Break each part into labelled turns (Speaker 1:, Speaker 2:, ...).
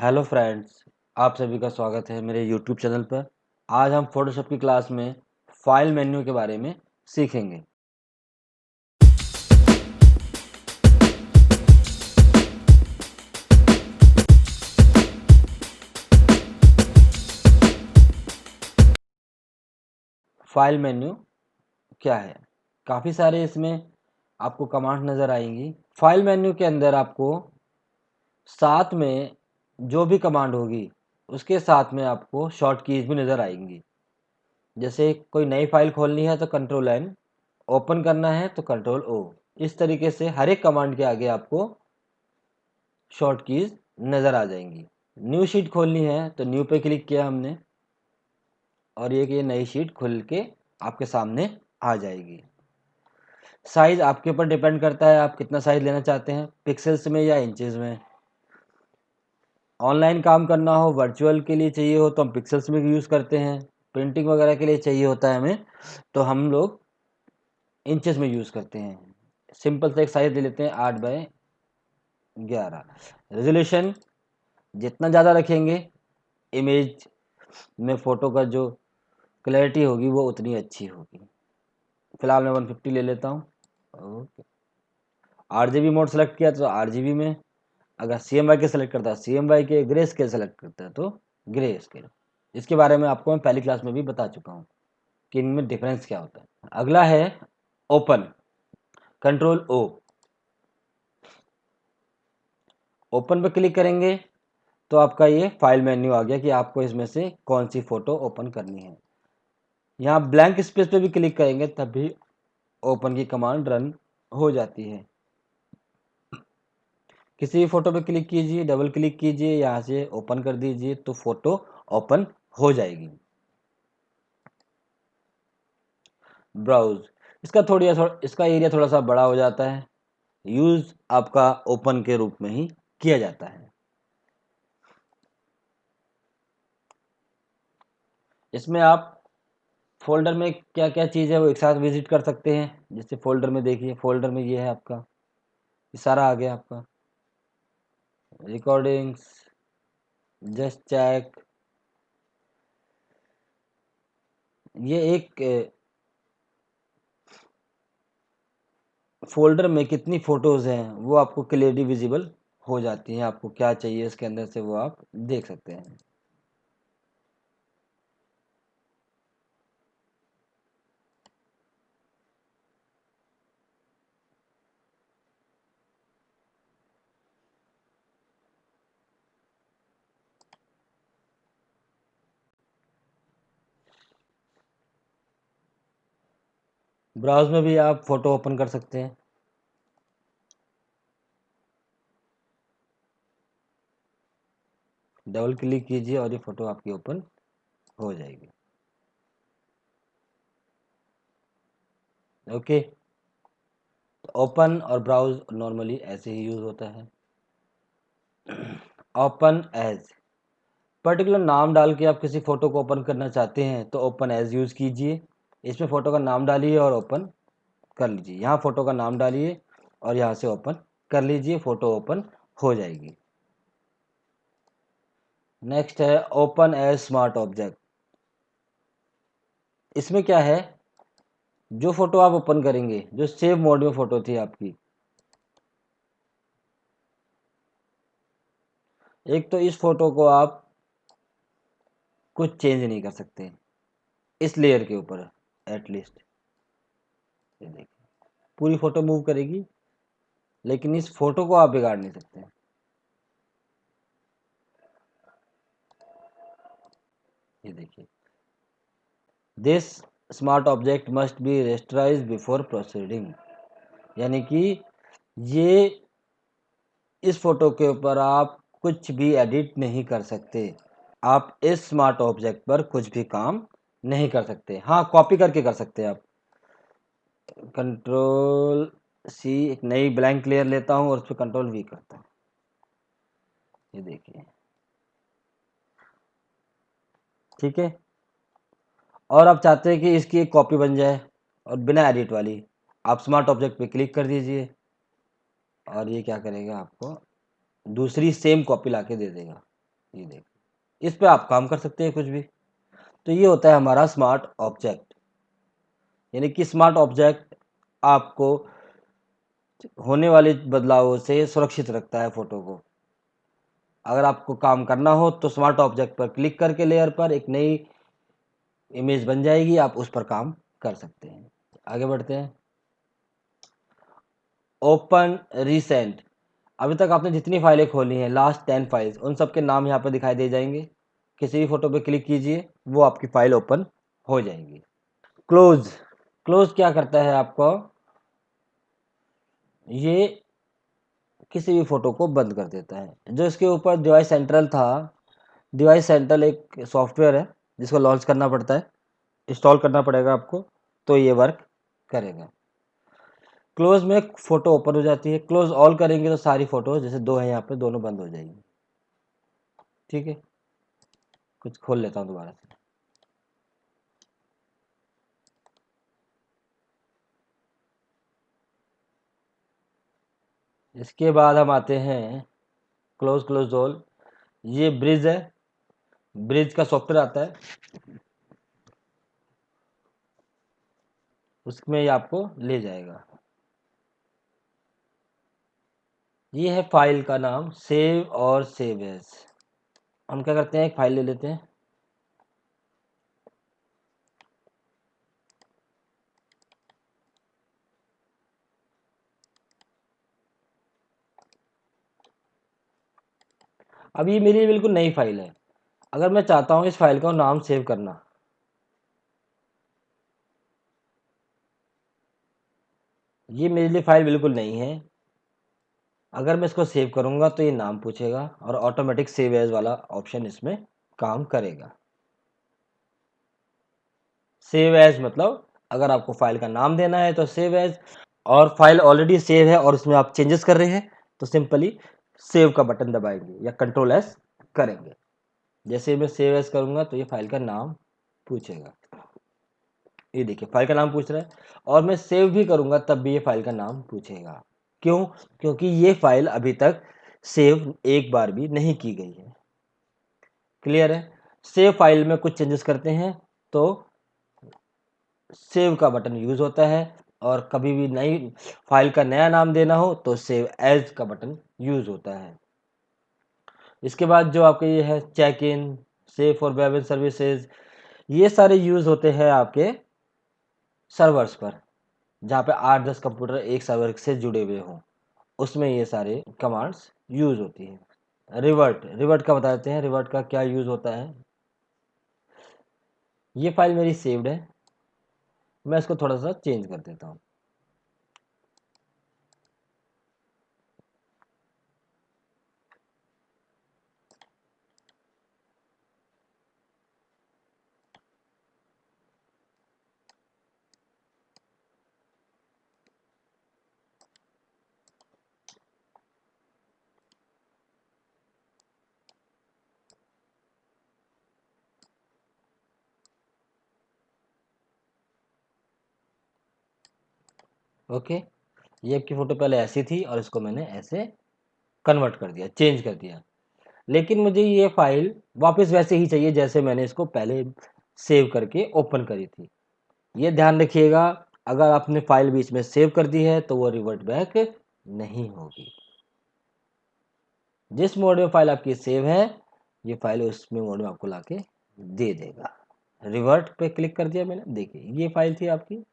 Speaker 1: Hello friends, आप सभी का स्वागत है मेरे यूट्यूब चैनल पर। आज हम फोटोशॉप की क्लास में फाइल मेन्यू के बारे में सीखेंगे। फाइल मेन्यू क्या है? काफ़ी सारे इसमें आपको कमांड नज़र आएंगी। फाइल मेन्यू के अंदर आपको साथ में जो भी कमांड होगी उसके साथ में आपको शॉर्ट कीज भी नज़र आएंगी। जैसे कोई नई फाइल खोलनी है तो कंट्रोल एन, ओपन करना है तो कंट्रोल ओ। इस तरीके से हर एक कमांड के आगे आपको शॉर्ट कीज नज़र आ जाएंगी। न्यू शीट खोलनी है तो न्यू पे क्लिक किया हमने और ये नई शीट खुल के आपके सामने आ जाएगी। साइज़ आपके ऊपर डिपेंड करता है, आप कितना साइज़ लेना चाहते हैं, पिक्सल्स में या इंचेस में। ऑनलाइन काम करना हो, वर्चुअल के लिए चाहिए हो तो हम पिक्सल्स में यूज़ करते हैं। प्रिंटिंग वगैरह के लिए चाहिए होता है हमें तो हम लोग इंचेस में यूज़ करते हैं। सिंपल सा एक साइज़ ले लेते हैं 8x11। रेजोल्यूशन जितना ज़्यादा रखेंगे इमेज में फ़ोटो का जो क्लैरिटी होगी वो उतनी अच्छी होगी। फिलहाल मैं 150 ले लेता हूँ। ओके, RGB मोड सेलेक्ट किया तो RGB में, अगर CMY के सेलेक्ट करता है CMY के, ग्रे स्केल सेलेक्ट करता है तो ग्रे स्केल। इसके बारे में आपको मैं पहली क्लास में भी बता चुका हूँ कि इनमें डिफरेंस क्या होता है। अगला है ओपन, कंट्रोल ओ। ओपन पर क्लिक करेंगे तो आपका ये फाइल मेन्यू आ गया कि आपको इसमें से कौन सी फ़ोटो ओपन करनी है। यहाँ ब्लैंक स्पेस पे भी क्लिक करेंगे तब भी ओपन की कमांड रन हो जाती है। किसी भी फोटो पे क्लिक कीजिए, डबल क्लिक कीजिए, यहाँ से ओपन कर दीजिए तो फोटो ओपन हो जाएगी। ब्राउज, इसका एरिया थोड़ा सा बड़ा हो जाता है। यूज आपका ओपन के रूप में ही किया जाता है। इसमें आप फोल्डर में क्या क्या चीज़ है वो एक साथ विजिट कर सकते हैं। जैसे फोल्डर में देखिए, फोल्डर में ये है आपका, ये सारा आ गया आपका। रिकॉर्डिंग्स, जस्ट चेक, ये एक फोल्डर में कितनी फ़ोटोज़ हैं वो आपको क्लियरली विजिबल हो जाती हैं। आपको क्या चाहिए इसके अंदर से वो आप देख सकते हैं। ब्राउज़ में भी आप फ़ोटो ओपन कर सकते हैं। डबल क्लिक कीजिए और ये फ़ोटो आपकी ओपन हो जाएगी। ओके, तो ओपन और ब्राउज़ नॉर्मली ऐसे ही यूज़ होता है। ओपन एज, पर्टिकुलर नाम डाल के आप किसी फ़ोटो को ओपन करना चाहते हैं तो ओपन एज यूज़ कीजिए। इसमें फ़ोटो का नाम डालिए और ओपन कर लीजिए। यहाँ फ़ोटो का नाम डालिए और यहाँ से ओपन कर लीजिए, फ़ोटो ओपन हो जाएगी। नेक्स्ट है ओपन एज स्मार्ट ऑब्जेक्ट। इसमें क्या है, जो फोटो आप ओपन करेंगे, जो सेव मोड में फोटो थी आपकी, एक तो इस फोटो को आप कुछ चेंज नहीं कर सकते इस लेयर के ऊपर। एटलीस्ट ये देखिए, पूरी फोटो मूव करेगी लेकिन इस फोटो को आप बिगाड़ नहीं सकते। ये देखिए, this smart object must be rasterise before proceeding, यानी कि ये इस फोटो के ऊपर आप कुछ भी एडिट नहीं कर सकते। आप इस स्मार्ट ऑब्जेक्ट पर कुछ भी काम नहीं कर सकते। हाँ, कॉपी करके कर सकते हैं आप। कंट्रोल सी, एक नई ब्लैंक लेयर लेता हूँ और उस पर कंट्रोल वी करता हूँ। ये देखिए, ठीक है। और आप चाहते हैं कि इसकी एक कॉपी बन जाए और बिना एडिट वाली, आप स्मार्ट ऑब्जेक्ट पे क्लिक कर दीजिए और ये क्या करेगा, आपको दूसरी सेम कॉपी ला के दे देगा। ये देखिए, इस पे आप काम कर सकते हैं कुछ भी। तो ये होता है हमारा स्मार्ट ऑब्जेक्ट, यानी कि स्मार्ट ऑब्जेक्ट आपको होने वाले बदलावों से सुरक्षित रखता है फ़ोटो को। अगर आपको काम करना हो तो स्मार्ट ऑब्जेक्ट पर क्लिक करके लेयर पर एक नई इमेज बन जाएगी, आप उस पर काम कर सकते हैं। आगे बढ़ते हैं। ओपन रिसेंट, अभी तक आपने जितनी फाइलें खोली हैं, लास्ट 10 फाइल्स, उन सब के नाम यहाँ पर दिखाई दे जाएंगे। किसी भी फोटो पे क्लिक कीजिए, वो आपकी फाइल ओपन हो जाएगी। क्लोज, क्लोज क्या करता है आपको, ये किसी भी फोटो को बंद कर देता है। जो इसके ऊपर डिवाइस सेंट्रल था, डिवाइस सेंट्रल एक सॉफ्टवेयर है जिसको लॉन्च करना पड़ता है, इंस्टॉल करना पड़ेगा आपको, तो ये वर्क करेगा। क्लोज में फोटो ओपन हो जाती है, क्लोज ऑल करेंगे तो सारी फोटो, जैसे दो है यहाँ पे, दोनों बंद हो जाएगी। ठीक है, कुछ खोल लेता हूँ दोबारा से। इसके बाद हम आते हैं क्लोज क्लोज ऑल, ये ब्रिज है, ब्रिज का सॉफ्टवेयर आता है, उसमें ये आपको ले जाएगा। ये है फाइल का नाम, सेव और सेव एज। हम क्या करते हैं, एक फाइल ले लेते हैं, अब ये मेरी बिल्कुल नई फाइल है। अगर मैं चाहता हूँ इस फाइल का नाम सेव करना, ये मेरे लिए फाइल बिल्कुल नहीं है। अगर मैं इसको सेव करूँगा तो ये नाम पूछेगा और ऑटोमेटिक सेव एज वाला ऑप्शन इसमें काम करेगा। सेव एज मतलब अगर आपको फाइल का नाम देना है तो सेव एज, और फाइल ऑलरेडी सेव है और उसमें आप चेंजेस कर रहे हैं तो सिंपली सेव का बटन दबाएंगे या कंट्रोल एस करेंगे। जैसे मैं सेव एज करूँगा तो ये फाइल का नाम पूछेगा, ये देखिए फाइल का नाम पूछ रहा है, और मैं सेव भी करूँगा तब भी ये फाइल का नाम पूछेगा। क्यों? क्योंकि ये फाइल अभी तक सेव एक बार भी नहीं की गई है। क्लियर है? सेव फाइल में कुछ चेंजेस करते हैं तो सेव का बटन यूज होता है, और कभी भी नई फाइल का नया नाम देना हो तो सेव एज का बटन यूज होता है। इसके बाद जो आपके ये है check in, save for web and services, ये सारे यूज होते हैं आपके सर्वर्स पर, जहाँ पे 8-10 कंप्यूटर एक सर्वर से जुड़े हुए हों, उसमें ये सारे कमांड्स यूज होती हैं। रिवर्ट, रिवर्ट का बता देते हैं, रिवर्ट का क्या यूज होता है। ये फाइल मेरी सेव्ड है, मैं इसको थोड़ा सा चेंज कर देता हूँ। ओके, ये आपकी फोटो पहले ऐसी थी और इसको मैंने ऐसे कन्वर्ट कर दिया, चेंज कर दिया, लेकिन मुझे ये फाइल वापस वैसे ही चाहिए जैसे मैंने इसको पहले सेव करके ओपन करी थी। ये ध्यान रखिएगा, अगर आपने फाइल बीच में सेव कर दी है तो वो रिवर्ट बैक नहीं होगी। जिस मोड में फाइल आपकी सेव है, ये फाइल उसमें मोड में आपको लाके दे देगा। रिवर्ट पे क्लिक कर दिया मैंने, देखिए ये फाइल थी आपकी,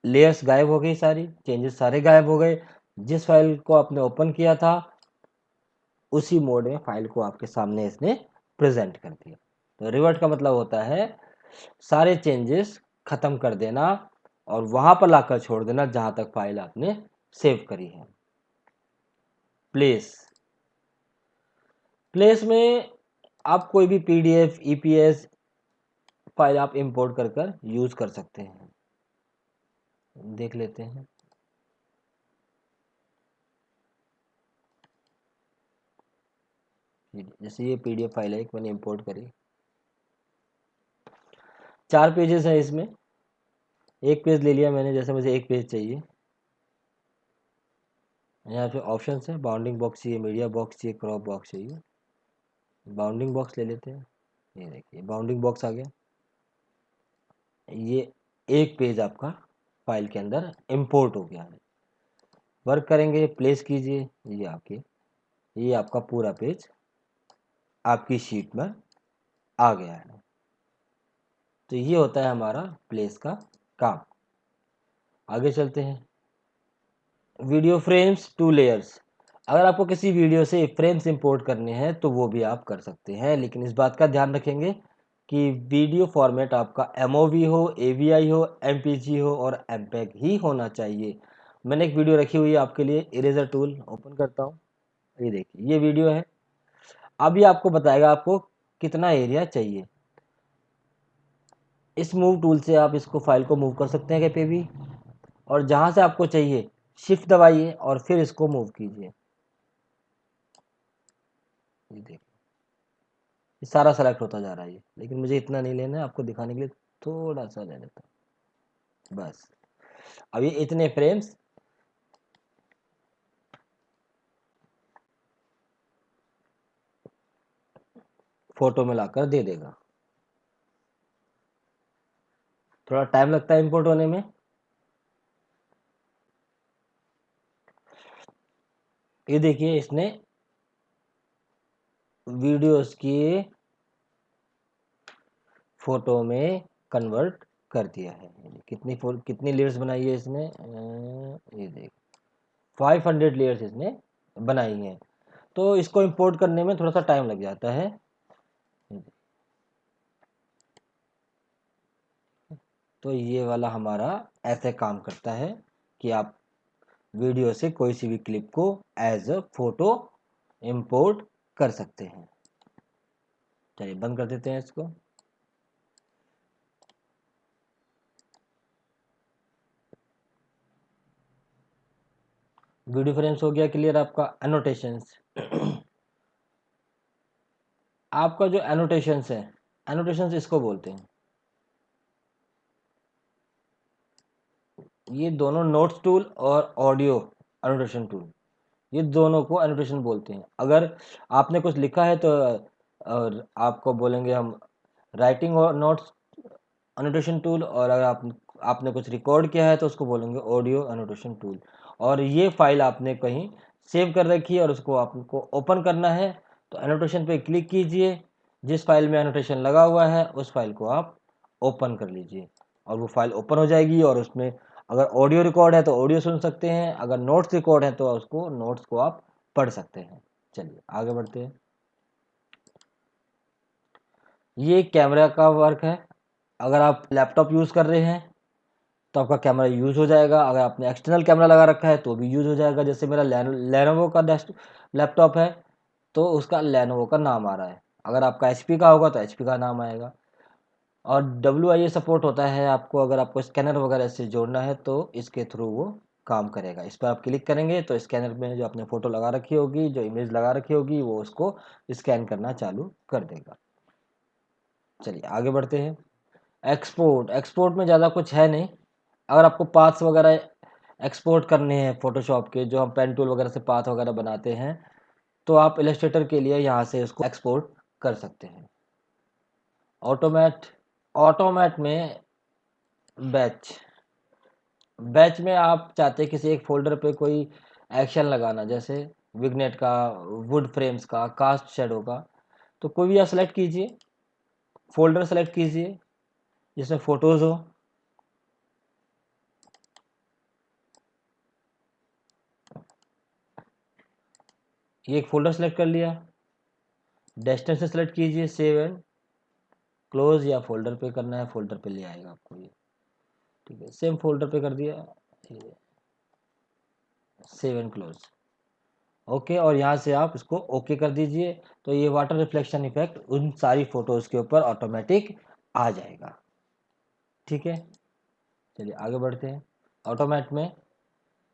Speaker 1: लेयर्स गायब हो गई, सारी चेंजेस सारे गायब हो गए। जिस फाइल को आपने ओपन किया था उसी मोड में फाइल को आपके सामने इसने प्रेजेंट कर दिया। तो रिवर्ट का मतलब होता है सारे चेंजेस खत्म कर देना और वहां पर लाकर छोड़ देना जहां तक फाइल आपने सेव करी है। प्लेस, प्लेस में आप कोई भी पीडीएफ, ईपीएस फाइल आप इंपोर्ट कर कर यूज कर सकते हैं। देख लेते हैं। जैसे ये पीडीएफ फाइल है, एक मैंने इंपोर्ट करी, 4 पेजेस है इसमें, एक पेज ले लिया मैंने, जैसे मुझे एक पेज चाहिए। यहाँ पे ऑप्शन है, बाउंडिंग बॉक्स चाहिए, मीडिया बॉक्स चाहिए, क्रॉप बॉक्स चाहिए। बाउंडिंग बॉक्स ले लेते हैं। ये देखिए बाउंडिंग बॉक्स आ गया। ये एक पेज आपका फाइल के अंदर इंपोर्ट हो गया है। वर्क करेंगे, प्लेस कीजिए, ये आपका पूरा पेज आपकी शीट में आ गया है। तो ये होता है हमारा प्लेस का काम। आगे चलते हैं। Video frames two layers. अगर आपको किसी वीडियो से फ्रेम्स इंपोर्ट करने हैं तो वो भी आप कर सकते हैं, लेकिन इस बात का ध्यान रखेंगे कि वीडियो फॉर्मेट आपका एमओवी हो, एवीआई हो, एमपीजी हो और एमपेग ही होना चाहिए। मैंने एक वीडियो रखी हुई है आपके लिए, इरेजर टूल ओपन करता हूँ। ये देखिए ये वीडियो है। अब ये आपको बताएगा आपको कितना एरिया चाहिए। इस मूव टूल से आप इसको फाइल को मूव कर सकते हैं कहीं पे भी, और जहाँ से आपको चाहिए शिफ्ट दबाइए और फिर इसको मूव कीजिए। ये देखिए ये सारा सेलेक्ट होता जा रहा है, लेकिन मुझे इतना नहीं लेना है, आपको दिखाने के लिए थोड़ा सा ले लेता हूँ बस। अब ये इतने फ्रेम्स फोटो में लाकर दे देगा। थोड़ा टाइम लगता है इंपोर्ट होने में। ये देखिए इसने वीडियोस की फोटो में कन्वर्ट कर दिया है। कितनी लेयर्स बनाई है इसने, ये देख 500 लेयर्स इसने बनाई हैं। तो इसको इंपोर्ट करने में थोड़ा सा टाइम लग जाता है। तो ये वाला हमारा ऐसे काम करता है कि आप वीडियो से कोई सी भी क्लिप को एज अ फोटो इंपोर्ट कर सकते हैं। चलिए बंद कर देते हैं इसको। वीडियो फ्रेम्स हो गया क्लियर आपका। एनोटेशंस आपका जो एनोटेशंस है, एनोटेशंस इसको बोलते हैं। ये दोनों नोट्स टूल और ऑडियो एनोटेशन टूल, ये दोनों को एनोटेशन बोलते हैं। अगर आपने कुछ लिखा है तो और आपको बोलेंगे हम राइटिंग और नोट्स एनोटेशन टूल, और अगर आपने कुछ रिकॉर्ड किया है तो उसको बोलेंगे ऑडियो एनोटेशन टूल। और ये फाइल आपने कहीं सेव कर रखी है और उसको आपको ओपन करना है तो एनोटेशन पे क्लिक कीजिए। जिस फाइल में एनोटेशन लगा हुआ है उस फाइल को आप ओपन कर लीजिए और वो फाइल ओपन हो जाएगी। और उसमें अगर ऑडियो रिकॉर्ड है तो ऑडियो सुन सकते हैं, अगर नोट्स रिकॉर्ड है तो उसको नोट्स को आप पढ़ सकते हैं। चलिए आगे बढ़ते हैं। ये कैमरा का वर्क है। अगर आप लैपटॉप यूज़ कर रहे हैं तो आपका कैमरा यूज़ हो जाएगा। अगर आपने एक्सटर्नल कैमरा लगा रखा है तो भी यूज़ हो जाएगा। जैसे मेरा लेनोवो का डेस्क लैपटॉप है तो उसका लेनोवो का नाम आ रहा है। अगर आपका एचपी का होगा तो एचपी का नाम आएगा। और WIA सपोर्ट होता है आपको, अगर आपको स्कैनर वगैरह से जोड़ना है तो इसके थ्रू वो काम करेगा। इस पर आप क्लिक करेंगे तो स्कैनर में जो आपने फ़ोटो लगा रखी होगी, जो इमेज लगा रखी होगी, वो उसको स्कैन करना चालू कर देगा। चलिए आगे बढ़ते हैं। एक्सपोर्ट, एक्सपोर्ट में ज़्यादा कुछ है नहीं। अगर आपको पाथ्स वगैरह एक्सपोर्ट करने हैं फ़ोटोशॉप के, जो हम पेन टूल वगैरह से पाथ वगैरह बनाते हैं, तो आप इलस्ट्रेटर के लिए यहाँ से उसको एक्सपोर्ट कर सकते हैं। ऑटोमैट, ऑटोमैट में बैच, बैच में आप चाहते हैं किसी एक फ़ोल्डर पे कोई एक्शन लगाना, जैसे विग्नेट का, वुड फ्रेम्स का, कास्ट शैडो का, तो कोई भी आप सेलेक्ट कीजिए, फ़ोल्डर सेलेक्ट कीजिए जिसमें फ़ोटोज़ हो। ये एक फ़ोल्डर सेलेक्ट कर लिया, डेस्टिनेशन सेलेक्ट कीजिए, सेव एंड क्लोज, या फोल्डर पे करना है फोल्डर पे ले आएगा आपको ये। ठीक है, सेम फोल्डर पे कर दिया, सेव एंड क्लोज, ओके। और यहाँ से आप इसको ओके कर दीजिए तो ये वाटर रिफ्लेक्शन इफेक्ट उन सारी फोटोज़ के ऊपर ऑटोमेटिक आ जाएगा। ठीक है, चलिए आगे बढ़ते हैं। ऑटोमेट में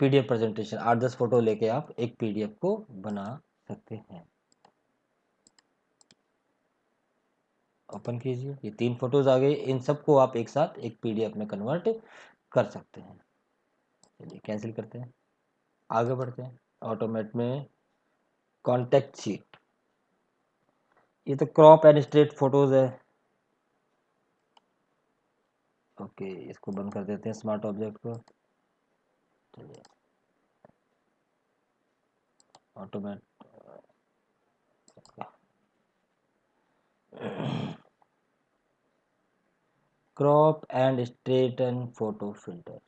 Speaker 1: पीडीएफ प्रेजेंटेशन 8-10 फोटो लेके आप एक पीडीएफ को बना सकते हैं। ओपन कीजिए, ये 3 फोटोज आ गई, इन सबको आप एक साथ एक पीडीएफ में कन्वर्ट कर सकते हैं। चलिए कैंसिल करते हैं, आगे बढ़ते हैं। ऑटोमेट में कॉन्टेक्ट शीट, ये तो क्रॉप एंड स्ट्रेट फोटोज है। ओके, इसको बंद कर देते हैं स्मार्ट ऑब्जेक्ट को। चलिए, automate crop and straighten photo filter,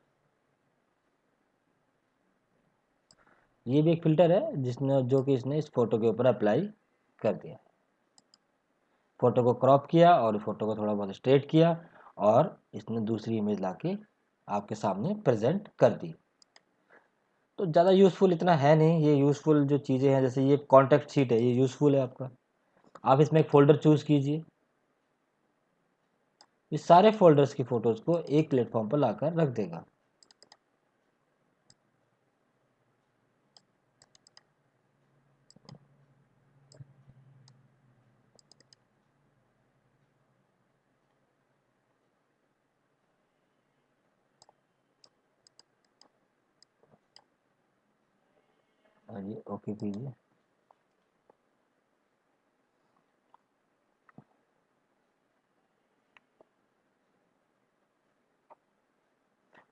Speaker 1: ये भी एक फिल्टर है जिसने जो कि इसने इस फोटो के ऊपर अप्लाई कर दिया। फोटो को क्रॉप किया और फोटो को थोड़ा बहुत स्ट्रेट किया और इसने दूसरी इमेज लाके आपके सामने प्रेजेंट कर दी। तो ज़्यादा यूज़फुल इतना है नहीं, ये यूज़फुल जो चीज़ें हैं जैसे ये कॉन्टैक्ट शीट है, ये यूज़फुल है आपका। आप इसमें एक फ़ोल्डर चूज़ कीजिए, इस सारे फोल्डर्स की फ़ोटोज़ को एक प्लेटफॉर्म पर लाकर रख देगा। और ये ओके कीजिए।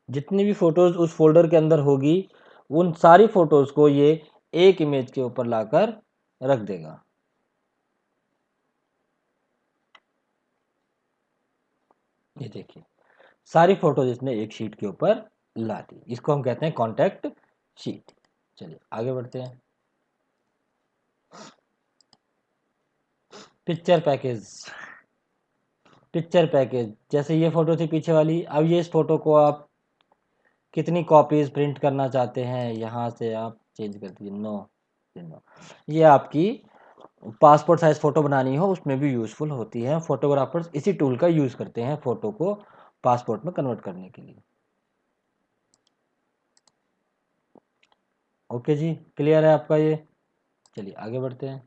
Speaker 1: जितनी भी फ़ोटोज़ उस फोल्डर के अंदर होगी उन सारी फ़ोटोज़ को ये एक इमेज के ऊपर लाकर रख देगा। ये देखिए, सारी फोटोज इसने एक शीट के ऊपर ला दी, इसको हम कहते हैं कॉन्टैक्ट शीट। चलिए आगे बढ़ते हैं। पिक्चर पैकेज, पिक्चर पैकेज जैसे ये फोटो थी पीछे वाली, अब ये इस फोटो को आप कितनी कॉपीज प्रिंट करना चाहते हैं यहाँ से आप चेंज कर दीजिए। नो, नो, ये आपकी पासपोर्ट साइज फोटो बनानी हो उसमें भी यूज़फुल होती है। फोटोग्राफर्स इसी टूल का यूज़ करते हैं फोटो को पासपोर्ट में कन्वर्ट करने के लिए। ओके जी, क्लियर है आपका ये। चलिए आगे बढ़ते हैं।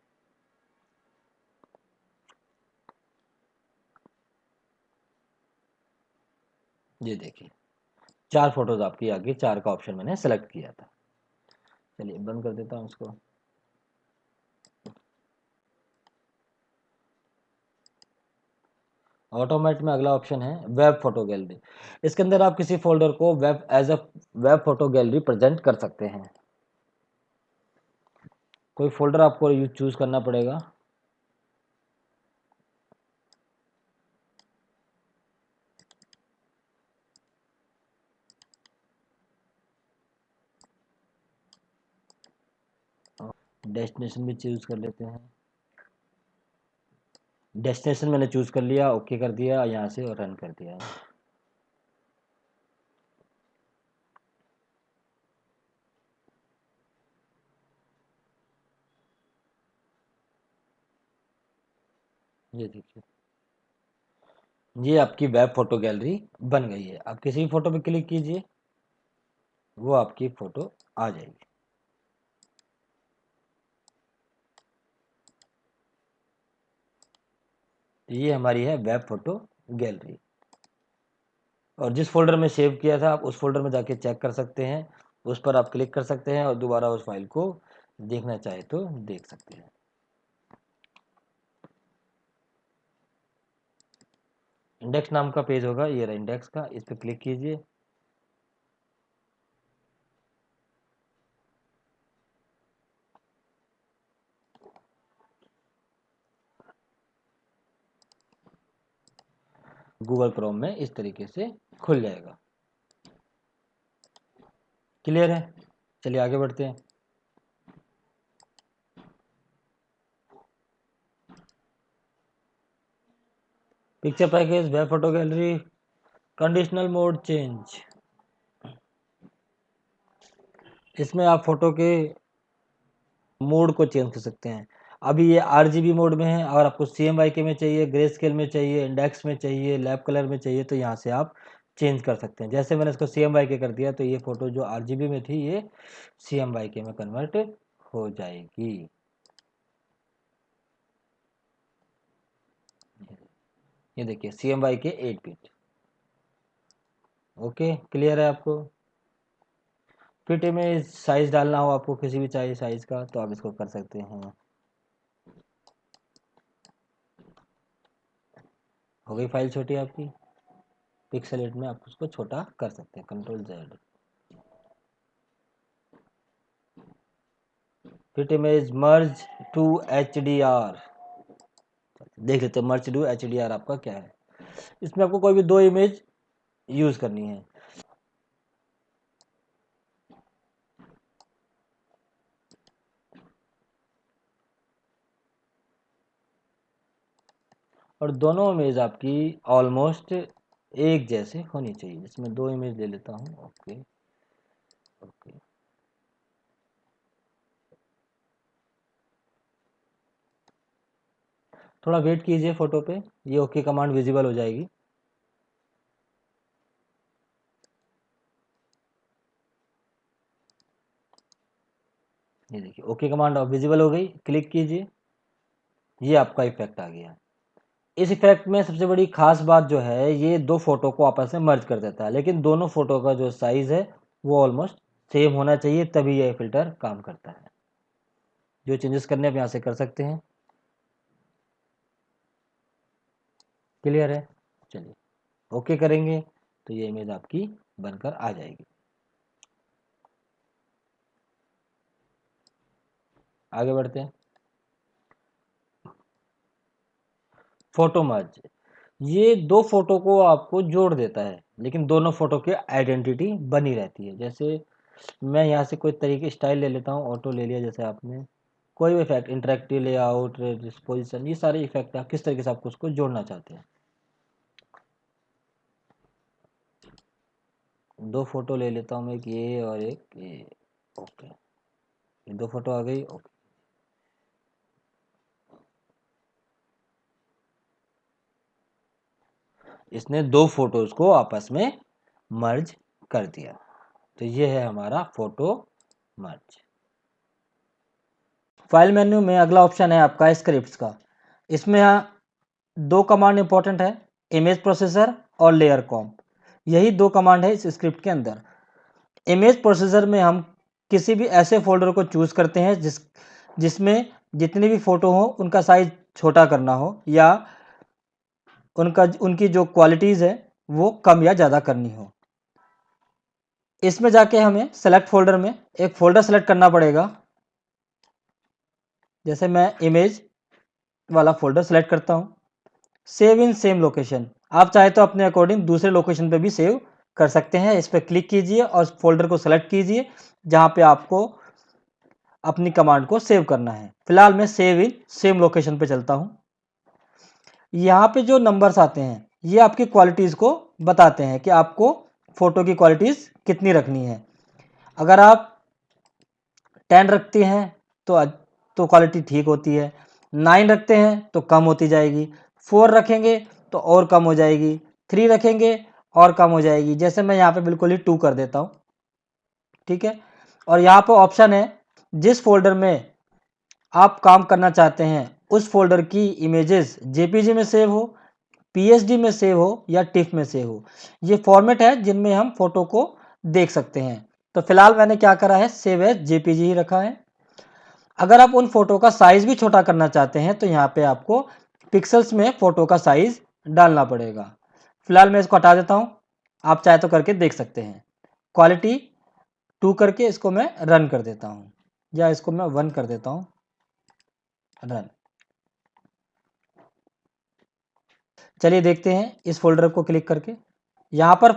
Speaker 1: ये देखिए, 4 फोटोज आपकी आगे, 4 का ऑप्शन मैंने सेलेक्ट किया था। चलिए बंद कर देता हूँ इसको। ऑटोमेट में अगला ऑप्शन है वेब फोटो गैलरी। इसके अंदर आप किसी फोल्डर को web as a web photo gallery present कर सकते हैं। कोई फोल्डर आपको चूज करना पड़ेगा। डेस्टिनेशन भी चूज कर लेते हैं। डेस्टिनेशन मैंने चूज कर लिया, ओके कर दिया यहाँ से और रन कर दिया। ये देखिए, ये आपकी वेब फोटो गैलरी बन गई है। आप किसी भी फोटो पे क्लिक कीजिए, वो आपकी फोटो आ जाएगी। ये हमारी है वेब फोटो गैलरी। और जिस फोल्डर में सेव किया था आप उस फोल्डर में जाके चेक कर सकते हैं, उस पर आप क्लिक कर सकते हैं और दोबारा उस फाइल को देखना चाहे तो देख सकते हैं। इंडेक्स नाम का पेज होगा, ये रहा इंडेक्स का, इस पर क्लिक कीजिए। गूगल क्रोम में इस तरीके से खुल जाएगा। क्लियर है? चलिए आगे बढ़ते हैं। Picture package, web photo gallery, conditional mode change. इसमें आप फोटो के मोड को चेंज कर सकते हैं। अभी ये आरजीबी मोड में है, अगर आपको CMYK में चाहिए, ग्रे स्केल में चाहिए, इंडेक्स में चाहिए, लैब कलर में चाहिए तो यहाँ से आप चेंज कर सकते हैं। जैसे मैंने इसको CMYK कर दिया तो ये फोटो जो आरजीबी में थी ये CMYK में कन्वर्ट हो जाएगी। ये देखिए CMYK 8 बिट। ओके, क्लियर है आपको? फिट इमेज साइज डालना हो आपको किसी भी चाहिए साइज का तो आप इसको कर सकते हैं। हो गई फाइल छोटी आपकी। पिक्सेलेट में आप उसको छोटा कर सकते हैं, control Z. Fit image merge to HDR, देख लेते हैं मर्ज टू HDR आपका क्या है। इसमें आपको कोई भी दो इमेज यूज करनी है। और दोनों इमेज आपकी ऑलमोस्ट एक जैसे होनी चाहिए। इसमें दो इमेज ले लेता हूँ। ओके ओके, थोड़ा वेट कीजिए फोटो पे, ये ओके कमांड विजिबल हो जाएगी। ये देखिए ओके कमांड अब विजिबल हो गई, क्लिक कीजिए, ये आपका इफेक्ट आ गया। इस इफेक्ट में सबसे बड़ी खास बात जो है, ये दो फोटो को आपस में मर्ज कर देता है, लेकिन दोनों फोटो का जो साइज है वो ऑलमोस्ट सेम होना चाहिए, तभी यह फिल्टर काम करता है। जो चेंजेस करने आप यहाँ से कर सकते हैं। क्लियर है? चलिए ओके करेंगे तो ये इमेज आपकी बनकर आ जाएगी। आगे बढ़ते हैं। फोटो मर्ज, ये दो फोटो को आपको जोड़ देता है, लेकिन दोनों फोटो की आइडेंटिटी बनी रहती है। जैसे मैं यहाँ से कोई तरीके स्टाइल ले लेता हूँ, ऑटो ले लिया जैसे आपने, कोई भी इफेक्ट, इंटरेक्टिव लेआउट, डिस्पोजिशन, ये सारे इफेक्ट आप किस तरीके से आपको उसको जोड़ना चाहते हैं। दो फोटो ले लेता हूँ मैं, एक ये और एक ये। ओके, ये दो फोटो आ गई। ओके, इसने दो फोटोज को आपस में मर्ज कर दिया। तो ये है हमारा फोटो मर्ज। फाइल मेन्यू में अगला ऑप्शन है आपका स्क्रिप्ट्स का। इसमें दो कमांड इंपॉर्टेंट है, इमेज प्रोसेसर और लेयर कॉम्प। यही दो कमांड है इस स्क्रिप्ट के अंदर। इमेज प्रोसेसर में हम किसी भी ऐसे फोल्डर को चूज करते हैं जिसमें जितनी भी फोटो हो उनका साइज छोटा करना हो, या उनकी जो क्वालिटीज़ है वो कम या ज़्यादा करनी हो। इसमें जाके हमें सेलेक्ट फोल्डर में एक फोल्डर सेलेक्ट करना पड़ेगा। जैसे मैं इमेज वाला फोल्डर सेलेक्ट करता हूँ। सेव इन सेम लोकेशन, आप चाहे तो अपने अकॉर्डिंग दूसरे लोकेशन पे भी सेव कर सकते हैं। इस पर क्लिक कीजिए और फोल्डर को सेलेक्ट कीजिए जहाँ पे आपको अपनी कमांड को सेव करना है। फिलहाल मैं सेव इन सेम लोकेशन पे चलता हूँ। यहाँ पे जो नंबर्स आते हैं ये आपकी क्वालिटीज़ को बताते हैं कि आपको फ़ोटो की क्वालिटीज़ कितनी रखनी है। अगर आप 10 रखते हैं तो क्वालिटी ठीक होती है, 9 रखते हैं तो कम होती जाएगी, 4 रखेंगे तो और कम हो जाएगी, 3 रखेंगे और कम हो जाएगी। जैसे मैं यहाँ पे बिल्कुल ही 2 कर देता हूँ, ठीक है। और यहाँ पे ऑप्शन है, जिस फोल्डर में आप काम करना चाहते हैं उस फोल्डर की इमेजेस जेपीजी में सेव हो, पीएसडी में सेव हो या टिफ में सेव हो। ये फॉर्मेट है जिनमें हम फोटो को देख सकते हैं। तो फिलहाल मैंने क्या करा है, सेव एज जेपीजी ही रखा है। अगर आप उन फोटो का साइज भी छोटा करना चाहते हैं तो यहाँ पे आपको पिक्सल्स में फोटो का साइज डालना पड़ेगा। फिलहाल मैं इसको हटा देता हूँ, आप चाहे तो करके देख सकते हैं। क्वालिटी 2 करके इसको मैं रन कर देता हूँ, या इसको मैं 1 कर देता हूँ, रन। चलिए देखते हैं इस फोल्डर को क्लिक करके। यहाँ पर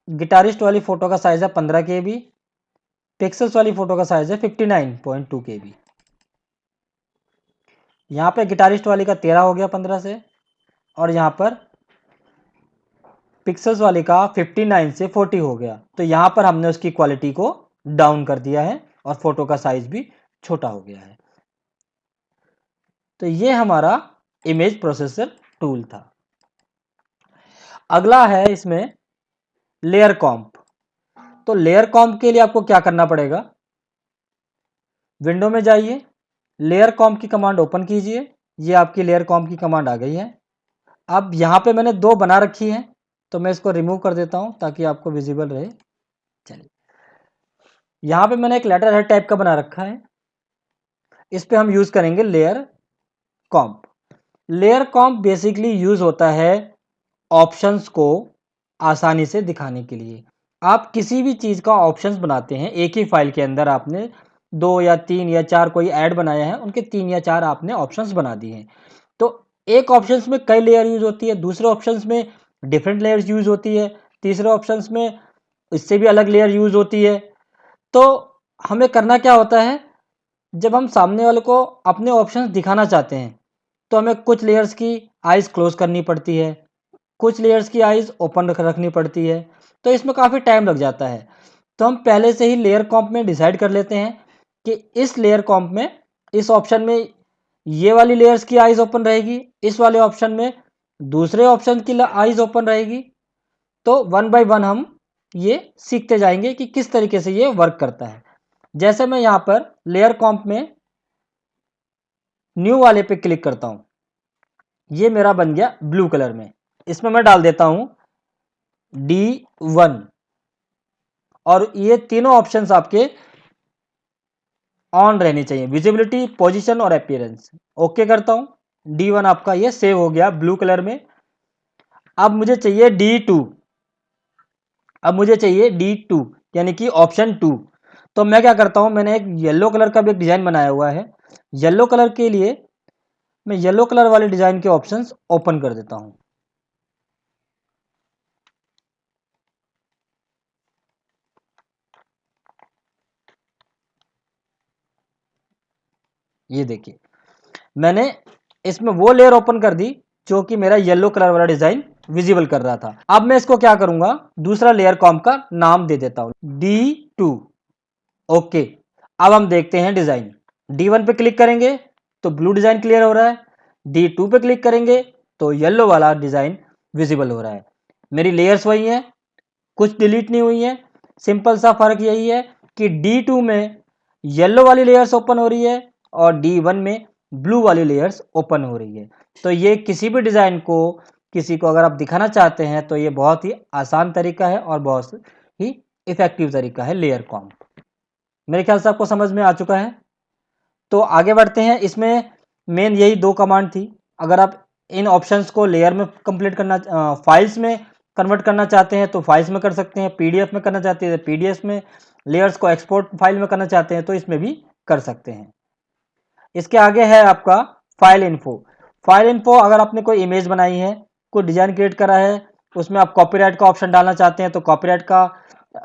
Speaker 1: गिटारिस्ट वाली फोटो का साइज है 15 KB, पिक्सल्स वाली फोटो का साइज है 59.2 KB। यहाँ पे गिटारिस्ट वाली का 13 हो गया 15 से, और यहाँ पर पिक्सल्स वाली का 59 से 40 हो गया। तो यहाँ पर हमने उसकी क्वालिटी को डाउन कर दिया है और फोटो का साइज भी छोटा हो गया है। तो ये हमारा इमेज प्रोसेसर टूल था। अगला है इसमें लेयर कॉम्प। तो लेयर कॉम्प के लिए आपको क्या करना पड़ेगा, विंडो में जाइए, लेयर कॉम्प की कमांड ओपन कीजिए। ये आपकी लेयर कॉम्प की कमांड आ गई है। अब यहाँ पे मैंने दो बना रखी है तो मैं इसको रिमूव कर देता हूँ ताकि आपको विजिबल रहे। चलिए, यहाँ पे मैंने एक लेटर हेड टाइप का बना रखा है, इस पे हम यूज करेंगे लेयर कॉम्प। लेयर कॉम्प बेसिकली यूज होता है ऑप्शंस को आसानी से दिखाने के लिए। आप किसी भी चीज़ का ऑप्शंस बनाते हैं, एक ही फाइल के अंदर आपने 2 या 3 या 4 कोई ऐड बनाया है, उनके 3 या 4 आपने ऑप्शंस बना दिए हैं। तो एक ऑप्शंस में कई लेयर यूज़ होती है, दूसरे ऑप्शंस में डिफरेंट लेयर्स यूज़ होती है, तीसरे ऑप्शंस में इससे भी अलग लेयर यूज़ होती है। तो हमें करना क्या होता है, जब हम सामने वाले को अपने ऑप्शंस दिखाना चाहते हैं, तो हमें कुछ लेयर्स की आइज़ क्लोज़ करनी पड़ती है, कुछ लेयर्स की आइज़ ओपन रखनी पड़ती है, तो इसमें काफ़ी टाइम लग जाता है। तो हम पहले से ही लेयर कॉम्प में डिसाइड कर लेते हैं कि इस लेयर कॉम्प में, इस ऑप्शन में ये वाली लेयर्स की आइज़ ओपन रहेगी, इस वाले ऑप्शन में दूसरे ऑप्शन की आइज़ ओपन रहेगी। तो वन बाय वन हम ये सीखते जाएंगे कि किस तरीके से ये वर्क करता है। जैसे मैं यहाँ पर लेयर कॉम्प में न्यू वाले पे क्लिक करता हूँ, ये मेरा बन गया ब्लू कलर में। इसमें मैं डाल देता हूँ D1 और ये तीनों ऑप्शंस आपके ऑन रहनी चाहिए, विजिबिलिटी, पोजीशन और अपीयरेंस। ओके करता हूँ। D1 आपका ये सेव हो गया ब्लू कलर में। अब मुझे चाहिए D2, यानी कि ऑप्शन 2। तो मैं क्या करता हूँ, मैंने एक येलो कलर का भी एक डिज़ाइन बनाया हुआ है। येलो कलर के लिए मैं येलो कलर वाले डिज़ाइन के ऑप्शंस ओपन कर देता हूँ। ये देखिए, मैंने इसमें वो लेयर ओपन कर दी जो कि मेरा येलो कलर वाला डिज़ाइन विजिबल कर रहा था। अब मैं इसको क्या करूंगा, दूसरा लेयर कॉम्प का नाम दे देता हूँ D2। ओके, अब हम देखते हैं डिज़ाइन। D1 पे क्लिक करेंगे तो ब्लू डिज़ाइन क्लियर हो रहा है, D2 पे क्लिक करेंगे तो येलो वाला डिज़ाइन विजिबल हो रहा है। मेरी लेयर्स वही हैं, कुछ डिलीट नहीं हुई है। सिंपल सा फर्क यही है कि D2 में येलो वाली लेयर्स ओपन हो रही है और D1 में ब्लू वाली लेयर्स ओपन हो रही है। तो ये किसी भी डिज़ाइन को किसी को अगर आप दिखाना चाहते हैं तो ये बहुत ही आसान तरीका है और बहुत ही इफेक्टिव तरीका है लेयर कॉम्प। मेरे ख्याल से आपको समझ में आ चुका है। तो आगे बढ़ते हैं। इसमें मेन यही 2 कमांड थी। अगर आप इन ऑप्शंस को लेयर में कंप्लीट करना, फाइल्स में कन्वर्ट करना चाहते हैं तो फाइल्स में कर सकते हैं, पीडीएफ में करना चाहते हैं तो पीडीएफ में, लेयर्स को एक्सपोर्ट फाइल में करना चाहते हैं तो इसमें भी कर सकते हैं। इसके आगे है आपका फाइल इन्फो। फाइल इन्फो, अगर आपने कोई इमेज बनाई है, कोई डिज़ाइन क्रिएट करा है, उसमें आप कॉपीराइट का ऑप्शन डालना चाहते हैं तो कॉपीराइट का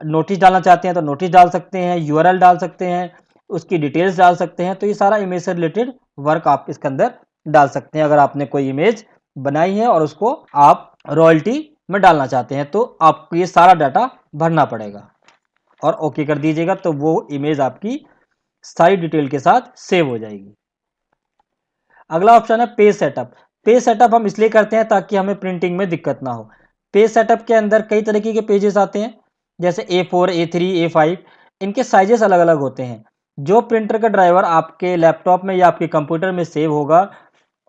Speaker 1: नोटिस डालना चाहते हैं तो नोटिस डाल सकते हैं, यूआरएल डाल सकते हैं, उसकी डिटेल्स डाल सकते हैं। तो ये सारा इमेज से रिलेटेड वर्क आप इसके अंदर डाल सकते हैं। अगर आपने कोई इमेज बनाई है और उसको आप रॉयल्टी में डालना चाहते हैं तो आपको ये सारा डाटा भरना पड़ेगा और ओके कर दीजिएगा, तो वो इमेज आपकी सारी डिटेल के साथ सेव हो जाएगी। अगला ऑप्शन है पेज सेटअप। पेज सेटअप हम इसलिए करते हैं ताकि हमें प्रिंटिंग में दिक्कत ना हो। पेज सेटअप के अंदर कई तरीके के पेजेस आते हैं, जैसे A4, A3, A5। इनके साइजेस अलग अलग होते हैं। जो प्रिंटर का ड्राइवर आपके लैपटॉप में या आपके कंप्यूटर में सेव होगा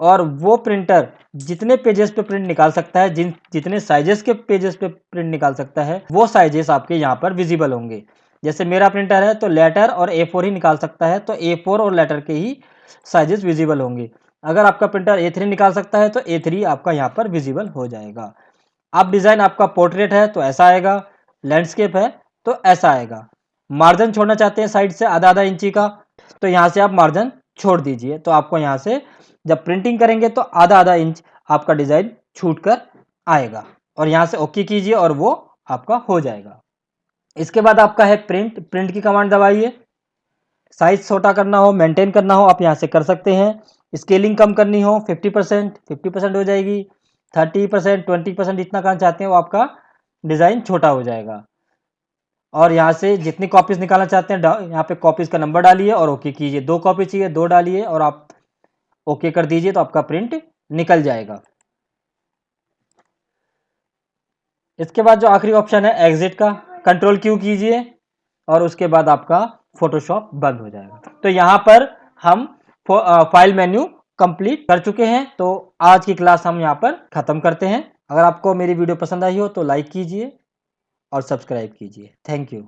Speaker 1: और वो प्रिंटर जितने पेजेस पे प्रिंट निकाल सकता है, जितने साइजेस के पेजेस पे प्रिंट निकाल सकता है, वो साइजेस आपके यहाँ पर विजिबल होंगे। जैसे मेरा प्रिंटर है तो लेटर और A4 ही निकाल सकता है, तो A4 और लेटर के ही साइजेस विजिबल होंगे। अगर आपका प्रिंटर A3 निकाल सकता है तो A3 आपका यहाँ पर विजिबल हो जाएगा। अब डिज़ाइन आपका पोर्ट्रेट है तो ऐसा आएगा, लैंडस्केप है तो ऐसा आएगा। मार्जिन छोड़ना चाहते हैं साइड से आधा आधा इंची का, तो यहाँ से आप मार्जिन छोड़ दीजिए, तो आपको यहाँ से जब प्रिंटिंग करेंगे तो आधा आधा इंच आपका डिज़ाइन छूट कर आएगा और यहाँ से ओके कीजिए और वो आपका हो जाएगा। इसके बाद आपका है प्रिंट। प्रिंट की कमांड दबाइए। साइज छोटा करना हो, मेंटेन करना हो, आप यहाँ से कर सकते हैं। स्केलिंग कम करनी हो 50% हो जाएगी, 30%, 20% जितना करना चाहते हैं वो आपका डिज़ाइन छोटा हो जाएगा। और यहाँ से जितनी कॉपीज़ निकालना चाहते हैं यहाँ पे कॉपीज़ का नंबर डालिए और ओके कीजिए। 2 कॉपी चाहिए 2 डालिए और आप ओके कर दीजिए तो आपका प्रिंट निकल जाएगा। इसके बाद जो आखिरी ऑप्शन है एग्जिट का, कंट्रोल क्यू कीजिए और उसके बाद आपका फोटोशॉप बंद हो जाएगा। तो यहाँ पर हम फाइल मेन्यू कंप्लीट कर चुके हैं। तो आज की क्लास हम यहाँ पर ख़त्म करते हैं। अगर आपको मेरी वीडियो पसंद आई हो तो लाइक कीजिए और सब्सक्राइब कीजिए। Thank you.